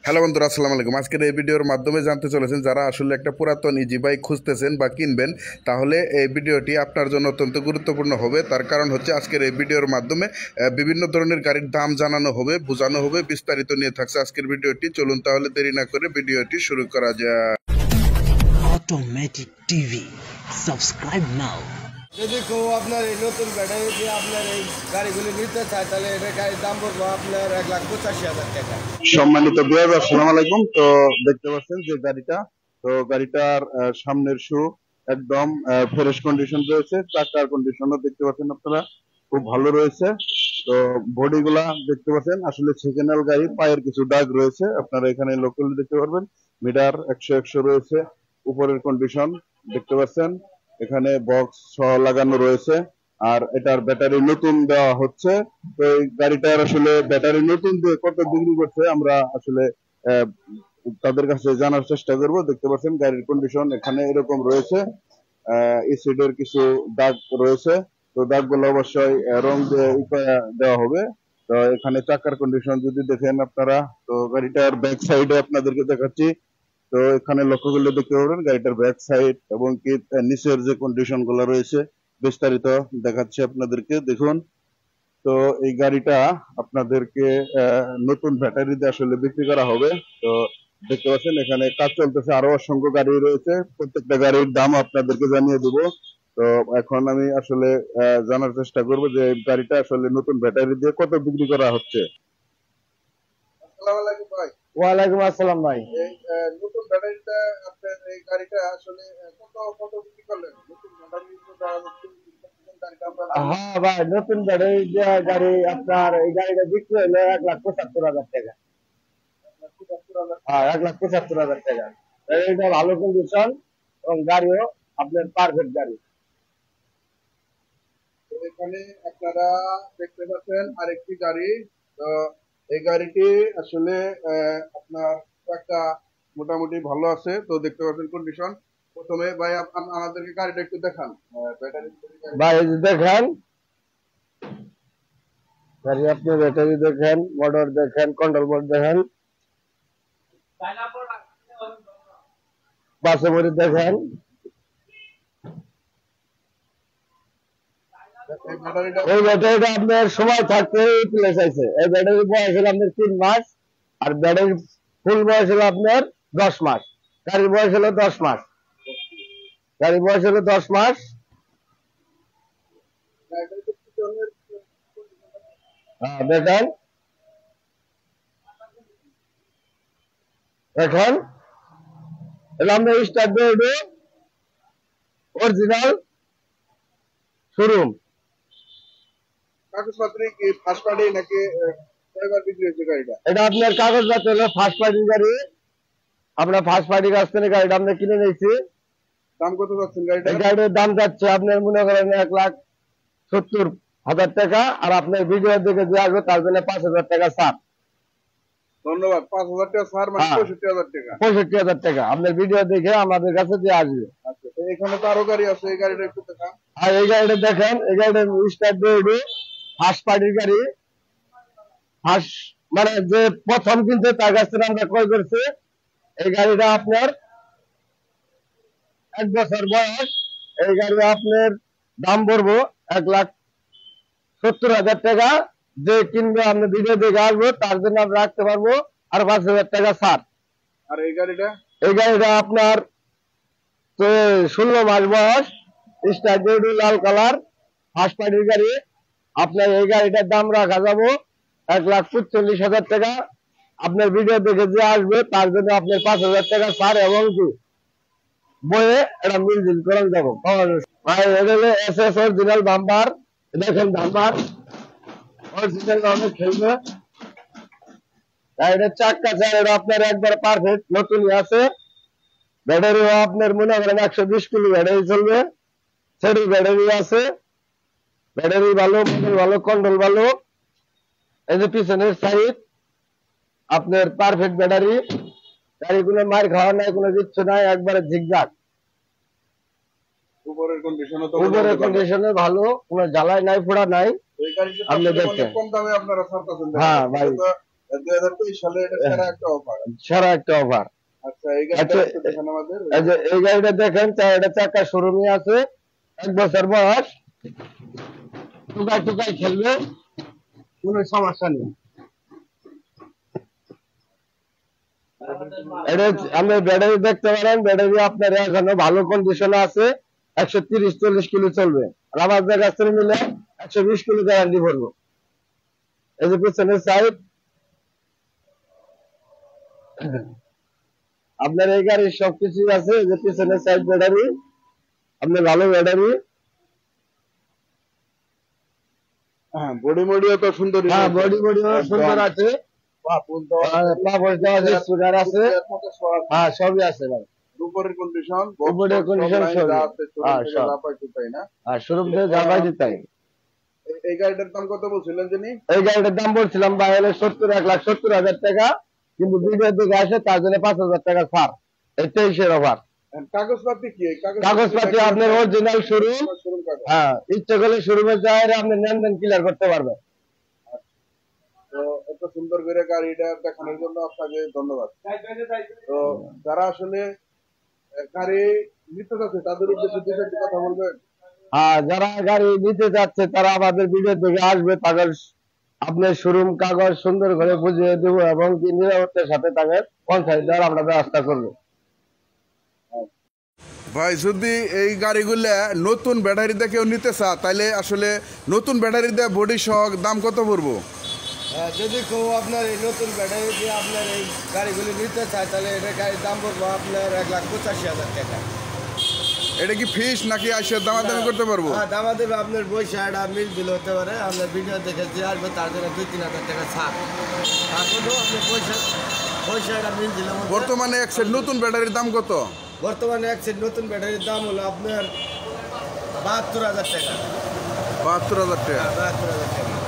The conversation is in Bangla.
হ্যালো বন্ধুরা, আসসালামু আলাইকুম। আজকের এই ভিডিওর মাধ্যমে জানতে চলেছেন যারা আসলে একটা পুরাতন ইজি বাইক খুঁজতেছেন বা কিনবেন, তাহলে এই ভিডিওটি আপনার জন্য অত্যন্ত গুরুত্বপূর্ণ হবে। তার কারণ হচ্ছে আজকের এই ভিডিওর মাধ্যমে বিভিন্ন ধরনের গাড়ির দাম জানানো হবে, বোঝানো হবে, বিস্তারিত নিয়ে থাকছে আজকের ভিডিওটি। চলুন তাহলে দেরি না করে ভিডিওটি শুরু করা যায়। Automatic TV. Subscribe now. যদি কেউ আপনার এই নতুন ব্যাটারি দিয়ে আপনার এই গাড়িগুলি নিতে চায় তাহলে এটা গাড়ির দাম পড়বো আপনার 1,85,000 টাকা। সম্মানিত ভিউয়ার, আসসালামু আলাইকুম। তো দেখতে পাচ্ছেন যে গাড়িটার সামনের শু একদম ফ্রেশ কন্ডিশন রয়েছে, চাকার কন্ডিশনও দেখতে পাচ্ছেন আপনারা খুব ভালো রয়েছে। তো বডি গুলা দেখতে পাচ্ছেন আসলে সেকেন্ড গাড়ি, পায়ের কিছু দাগ রয়েছে, আপনারা এখানে লোকাল দেখতে পারবেন। মিটার 100 রয়েছে। উপরের কন্ডিশন দেখতে পাচ্ছেন, এখানে বক্স সহ লাগানো রয়েছে। আর এটার ব্যাটারি নতুন দেওয়া হচ্ছে। তো এই গাড়িটার আসলে ব্যাটারি নতুন দিয়ে কত বিক্রি করছে আমরা আসলে আহ, তাদের কাছে জানার চেষ্টা করব। দেখতে পাচ্ছেন গাড়ির কন্ডিশন এখানে এরকম রয়েছে। এসিডের কিছু দাগ রয়েছে, তো দাগগুলো অবশ্যই রং দিয়ে দেওয়া হবে। তো এখানে চাকার কন্ডিশন যদি দেখেন আপনারা, তো গাড়িটার ব্যাক সাইডে আপনাদেরকে দেখাচ্ছি। তো এখানে লক্ষ্য করলে দেখতে পাবেন গাড়িটার ব্যাক সাইড এবং কি নিচের যে কন্ডিশন গুলো রয়েছে বিস্তারিত দেখাচ্ছি আপনাদেরকে, দেখুন। তো এই গাড়িটা আপনাদেরকে নতুন ব্যাটারি দিয়ে আসলে বিক্রি করা হবে। তো দেখতে পাচ্ছেন এখানে কাজ চলতেছে, আরো অসংখ্য গাড়ি রয়েছে, প্রত্যেকটা গাড়ির দাম আপনাদেরকে জানিয়ে দেবো। তো এখন আমি আসলে জানার চেষ্টা করবো যে এই গাড়িটা আসলে নতুন ব্যাটারি দিয়ে কত বিক্রি করা হচ্ছে। আসসালামু আলাইকুম ভাই। ওয়ালাইকুম আসসালাম ভাই। এই নতুন ব্যাটারিটা, আপনার এই গাড়িটা আসলে কত কত বিক্রি করলেন? নতুন ব্যাটারি গাড়িটা আপনার হ্যাঁ ভাই, নতুন ব্যাটারি দেওয়া গাড়ি আপনার এই গাড়িটা বিক্রি হলো 1,75,000 টাকা। হ্যাঁ, 1,75,000 টাকা। এটা ভালো কন্ডিশন এবং গাড়িও আপনার পারফেক্ট গাড়ি। তো এখানে আপনারা দেখতে পাচ্ছেন আরেকটি গাড়ি। তো এই গাড়িটি আসলে আপনার একটা মোটামুটি ভালো আছে। তো দেখতে পাচ্ছেন কন্ডিশন। প্রথমে ভাই আমাদেরকে গাড়িটা একটু দেখান, ব্যাটারি। ভাই এই যে দেখেন গাড়ি, আপনি ব্যাটারি দেখেন, মোটর দেখেন, কন্ট্রোল বোর্ড দেখেন, পাশে বডি দেখেন। এই ব্যাটারিটা এই ব্যাটারিটা আপনার সময় থাকতে প্লেস আছে। এই ব্যাটারির বয়স হলো আপনার 3 মাস, আর ব্যাটারির ফুল বয়স হলো আপনার 10 মাস। গাড়ির বয়স হলো 10 মাস। গাড়ির বয়স হলো 10 মাস। হ্যাঁ, দেখেন দেখেন এটা আপনার স্টার্ট বোর্ডে অরিজিনাল শোরুম। কাগজপত্র কি ফার্স্ট পার্টি নাকি কয়বার বিক্রি হয়েছে গাড়িটা? এটা আপনার কাগজপত্র হলো ফার্স্ট পার্টি গাড়ি। আমরা ফার্স্ট পার্টি কাছ থেকে গাড়িটা আমরা কিনে নিয়েছি। দাম কত যাচ্ছেন গাড়িটা? এই গাড়ির দাম যাচ্ছে আপনার মনে করেন 1,70,000 টাকা। আর আপনার ভিডিও দেখে যে আসবে তার জন্য 5,000 টাকা ছাড়। ধন্যবাদ। 5,000 টাকা ছাড়, মানে হ্যাঁ। 65,000 টাকা। 65,000 টাকা আপনার ভিডিও দেখে আমাদের কাছে যে আসবে। আচ্ছা, তো এখানে তো আরো গাড়ি আছে, এই গাড়িটা একটু দেখান। আর এই গাড়িটা দেখেন, এই গাড়িটা স্টার্ট বোর্ডে ফার্স্ট পার্টির গাড়ি। ফার্স্ট মানে যে প্রথম কিনছে তার কাছ থেকে আমরা ক্রয় করছি। এই গাড়িটা আপনার 1 বছর বয়স। এই গাড়ি আপনার দাম পড়বো 1,70,000 টাকা। যে কিনবে আপনি ভিডিও দেখে আসবো তার জন্য আমরা রাখতে পারবো আর 5,000 টাকা ছাড়। আর এই গাড়িটা? এই গাড়িটা আপনার 16 মাস বয়স, স্টার্ট লাল কালার, ফার্স্ট পার্টির গাড়ি। আপনার এই গাড়িটার দাম রাখা যাবো 1,45,000 টাকা। আপনার ভিডিও দেখে যে আসবে তার জন্য আপনার 5,000 টাকা ছাড় এবং কি বইয়ে এটা মিলজিল করে যাবো। ভাই এটা হলো SS অরিজিনাল বাম্পার। দেখেন বাম্পার অরিজিনাল ভাবে খেলবে। এটা চাক্কা চার, এটা আপনার একবার পারফেক্ট নতুনই আছে। ব্যাটারিও আপনার মনে করেন 120 কিলো ব্যাটারি চলবে। সেটি ব্যাটারি আছে। ব্যাটারি ভালো, মডেল ভালো, কন্ট্রোল ভালো। এই যে পিছনের সাইড আপনার পারফেক্ট ব্যাটারি। গাড়ি কোনো মার খাওয়া নাই, কোনো কিচ্ছু নাই, একবারে ঝিকঝাক। উপরের কন্ডিশনও তো উপরের কন্ডিশনে ভালো, কোনো জ্বালাই নাই, ফোড়া নাই। এই গাড়িটা আপনি আসলে দেখছেন অনেক কম দামে আপনারা ছাড়তেছেন। হ্যাঁ ভাই। 2023 সালে এটা সেরা একটা অফার। সেরা একটা অফার। আচ্ছা এই গাড়িটা একটু দেখেন আমাদের। এই যে এই গাড়িটা দেখেন, এটা চাকা শোরুমে আছে, 1 বছর বয়স, টুকাই টুকাই খেলবে, কোনো সমস্যা নেই। এটা আপনি ব্যাটারি দেখতে পারেন, ব্যাটারি আপনার এখনো ভালো কন্ডিশনে আছে, 130-140 কিলো চলবে। আর আমাদের কাছ থেকে নিলে 120 কিলো গ্যারান্টি করবো। এই যে পিছনের সাইড, আপনার এই গাড়ির সবকিছু আছে। এই যে পিছনের সাইড ব্যাটারি, আপনার ভালো ব্যাটারি। হ্যাঁ বডি মডিও তো সুন্দর। হ্যাঁ বডি সুন্দর আছে, স্কুটার আছে, হ্যাঁ সবই আছে ভাই। উপরের কন্ডিশন, উপরের কন্ডিশন সবই, হ্যাঁ সব, আর শোরুম থেকে যা পাইছি তাই। এই গাড়িটার দাম কত বলছিলেন যিনি? এই গাড়িটার দাম বলছিলাম ভাই হলো 1,70,00,000 টাকা, কিন্তু ভিডিও দিকে আসে তার জন্য 5,000 টাকা ছাড়। এই 23-এর অফার। কাগজপাতি কি? কাগজপাতি আপনার অরিজিনাল শোরুম, হ্যাঁ ইচ্ছে করলে শোরুমে যায় আপনি লেনদেন ক্লিয়ার করতে পারবেন। তো এত সুন্দর করে গাড়িটা দেখানোর জন্য আপনাকে ধন্যবাদ। তো যারা আসলে গাড়ি নিতে যাচ্ছে তাদের উদ্দেশ্যে দুটো কথা বলবেন। হ্যাঁ যারা গাড়ি নিতে যাচ্ছে তারা আমাদের ভিডিও দেখে আসবে, তাদের আপনার শোরুম কাগজ সুন্দর করে বুঝিয়ে দেব এবং নিরাপত্তার সাথে তাদের পৌঁছায় দেওয়ার আমরা ব্যবস্থা করবো। ভাই যদি এই গাড়িগুলা নতুন ব্যাটারি দিয়ে কেউ নিতে চা তাহলে আসলে নতুন ব্যাটারি দিয়ে বডি সহ দাম কত পড়বো? যদি কেউ আপনার এই নতুন ব্যাটারি দিয়ে আপনার এই গাড়িগুলি নিতে চায় তাহলে এটা গাড়ির দাম পড়বো আপনার 1,85,000 টাকা। এটা কি ফিস নাকি আসে দামাদামি করতে পারবো? হ্যাঁ দামাদামি আপনার পয়সা এটা মিল দিলে হতে পারে, আপনার ভিডিও দেখে যে আসবে তার জন্য 2-3 হাজার টাকা ছাড়। তারপরেও আপনি পয়সা এটা মিল দিলে। বর্তমানে এক সেট নতুন ব্যাটারির দাম কত? বর্তমানে এক সেট নতুন ব্যাটারির দাম হলো আপনার 72,000 টাকা। 72,000 টাকা। 72,000 টাকা।